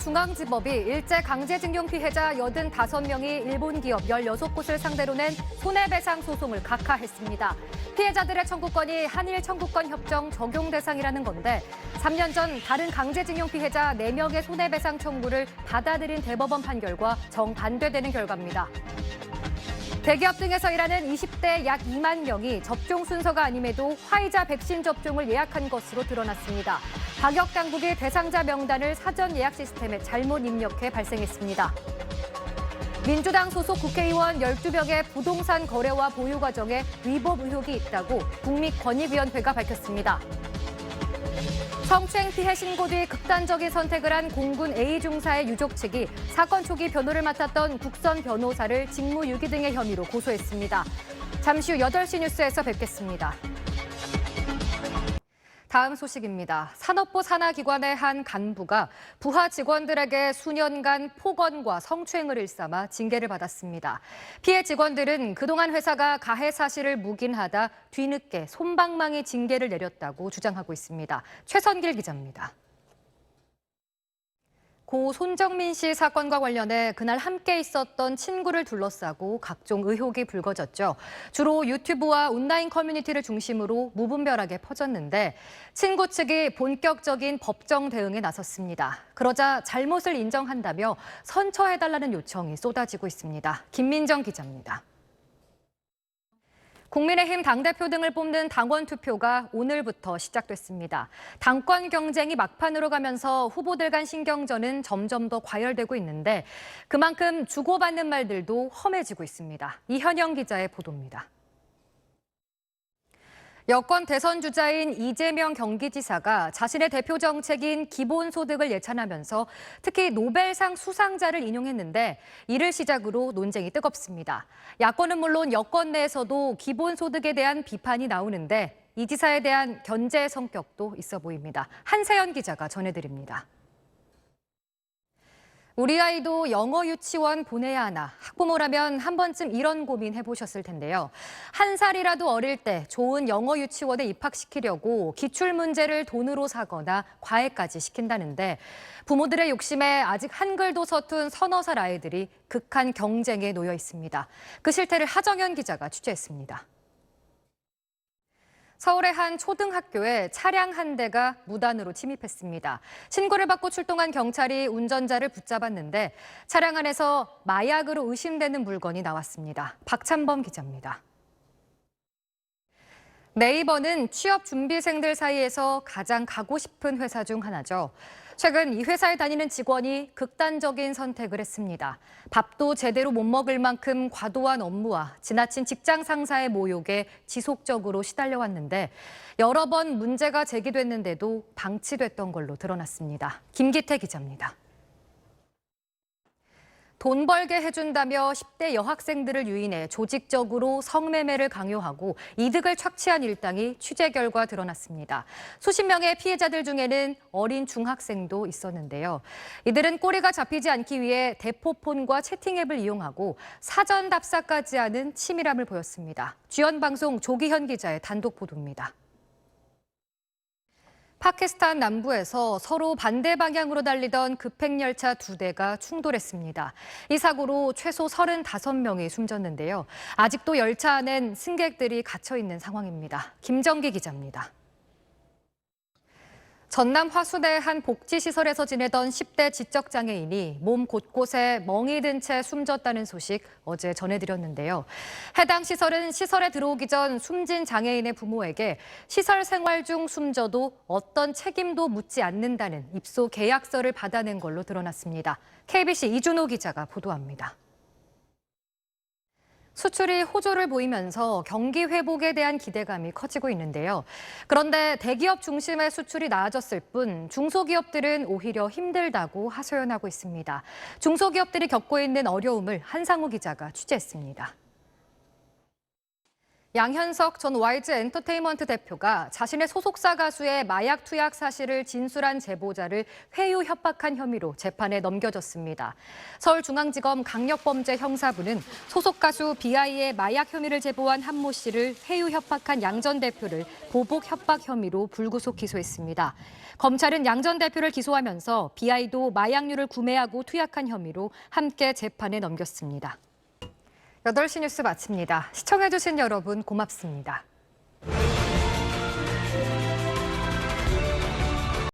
서울중앙지법이 일제강제징용 피해자 85명이 일본 기업 16곳을 상대로 낸 손해배상 소송을 각하했습니다. 피해자들의 청구권이 한일 청구권 협정 적용 대상이라는 건데 3년 전 다른 강제징용 피해자 4명의 손해배상 청구를 받아들인 대법원 판결과 정반대되는 결과입니다. 대기업 등에서 일하는 20대 약 2만 명이 접종 순서가 아님에도 화이자 백신 접종을 예약한 것으로 드러났습니다. 방역 당국이 대상자 명단을 사전 예약 시스템에 잘못 입력해 발생했습니다. 민주당 소속 국회의원 12명의 부동산 거래와 보유 과정에 위법 의혹이 있다고 국민권익위원회가 밝혔습니다. 성추행 피해 신고 뒤 극단적인 선택을 한 공군 A 중사의 유족 측이 사건 초기 변호를 맡았던 국선 변호사를 직무유기 등의 혐의로 고소했습니다. 잠시 후 8시 뉴스에서 뵙겠습니다. 다음 소식입니다. 산업부 산하기관의 한 간부가 부하 직원들에게 수년간 폭언과 성추행을 일삼아 징계를 받았습니다. 피해 직원들은 그동안 회사가 가해 사실을 묵인하다 뒤늦게 솜방망이 징계를 내렸다고 주장하고 있습니다. 최선길 기자입니다. 고 손정민 씨 사건과 관련해 그날 함께 있었던 친구를 둘러싸고 각종 의혹이 불거졌죠. 주로 유튜브와 온라인 커뮤니티를 중심으로 무분별하게 퍼졌는데 친구 측이 본격적인 법정 대응에 나섰습니다. 그러자 잘못을 인정한다며 선처해달라는 요청이 쏟아지고 있습니다. 김민정 기자입니다. 국민의힘 당대표 등을 뽑는 당원 투표가 오늘부터 시작됐습니다. 당권 경쟁이 막판으로 가면서 후보들 간 신경전은 점점 더 과열되고 있는데 그만큼 주고받는 말들도 험해지고 있습니다. 이현영 기자의 보도입니다. 여권 대선 주자인 이재명 경기지사가 자신의 대표 정책인 기본소득을 예찬하면서 특히 노벨상 수상자를 인용했는데 이를 시작으로 논쟁이 뜨겁습니다. 야권은 물론 여권 내에서도 기본소득에 대한 비판이 나오는데 이 지사에 대한 견제 성격도 있어 보입니다. 한세연 기자가 전해드립니다. 우리 아이도 영어 유치원 보내야 하나, 학부모라면 한 번쯤 이런 고민 해보셨을 텐데요. 1살이라도 어릴 때 좋은 영어 유치원에 입학시키려고 기출문제를 돈으로 사거나 과외까지 시킨다는데 부모들의 욕심에 아직 한글도 서툰 서너 살 아이들이 극한 경쟁에 놓여 있습니다. 그 실태를 하정현 기자가 취재했습니다. 서울의 한 초등학교에 차량 한 대가 무단으로 침입했습니다. 신고를 받고 출동한 경찰이 운전자를 붙잡았는데 차량 안에서 마약으로 의심되는 물건이 나왔습니다. 박찬범 기자입니다. 네이버는 취업 준비생들 사이에서 가장 가고 싶은 회사 중 하나죠. 최근 이 회사에 다니는 직원이 극단적인 선택을 했습니다. 밥도 제대로 못 먹을 만큼 과도한 업무와 지나친 직장 상사의 모욕에 지속적으로 시달려왔는데 여러 번 문제가 제기됐는데도 방치됐던 걸로 드러났습니다. 김기태 기자입니다. 돈 벌게 해준다며 10대 여학생들을 유인해 조직적으로 성매매를 강요하고 이득을 착취한 일당이 취재 결과 드러났습니다. 수십 명의 피해자들 중에는 어린 중학생도 있었는데요. 이들은 꼬리가 잡히지 않기 위해 대포폰과 채팅앱을 이용하고 사전 답사까지 하는 치밀함을 보였습니다. 주연방송 조기현 기자의 단독 보도입니다. 파키스탄 남부에서 서로 반대 방향으로 달리던 급행열차 2대가 충돌했습니다. 이 사고로 최소 35명이 숨졌는데요. 아직도 열차 안엔 승객들이 갇혀 있는 상황입니다. 김정기 기자입니다. 전남 화순의 한 복지시설에서 지내던 10대 지적장애인이 몸 곳곳에 멍이 든 채 숨졌다는 소식 어제 전해드렸는데요. 해당 시설은 시설에 들어오기 전 숨진 장애인의 부모에게 시설 생활 중 숨져도 어떤 책임도 묻지 않는다는 입소 계약서를 받아낸 걸로 드러났습니다. KBC 이준호 기자가 보도합니다. 수출이 호조를 보이면서 경기 회복에 대한 기대감이 커지고 있는데요. 그런데 대기업 중심의 수출이 나아졌을 뿐 중소기업들은 오히려 힘들다고 하소연하고 있습니다. 중소기업들이 겪고 있는 어려움을 한상우 기자가 취재했습니다. 양현석 전 YG 엔터테인먼트 대표가 자신의 소속사 가수의 마약 투약 사실을 진술한 제보자를 회유 협박한 혐의로 재판에 넘겨졌습니다. 서울중앙지검 강력범죄 형사부는 소속 가수 BI의 마약 혐의를 제보한 한모 씨를 회유 협박한 양 전 대표를 보복 협박 혐의로 불구속 기소했습니다. 검찰은 양 전 대표를 기소하면서 BI도 마약류를 구매하고 투약한 혐의로 함께 재판에 넘겼습니다. 8시 뉴스 마칩니다. 시청해주신 여러분 고맙습니다.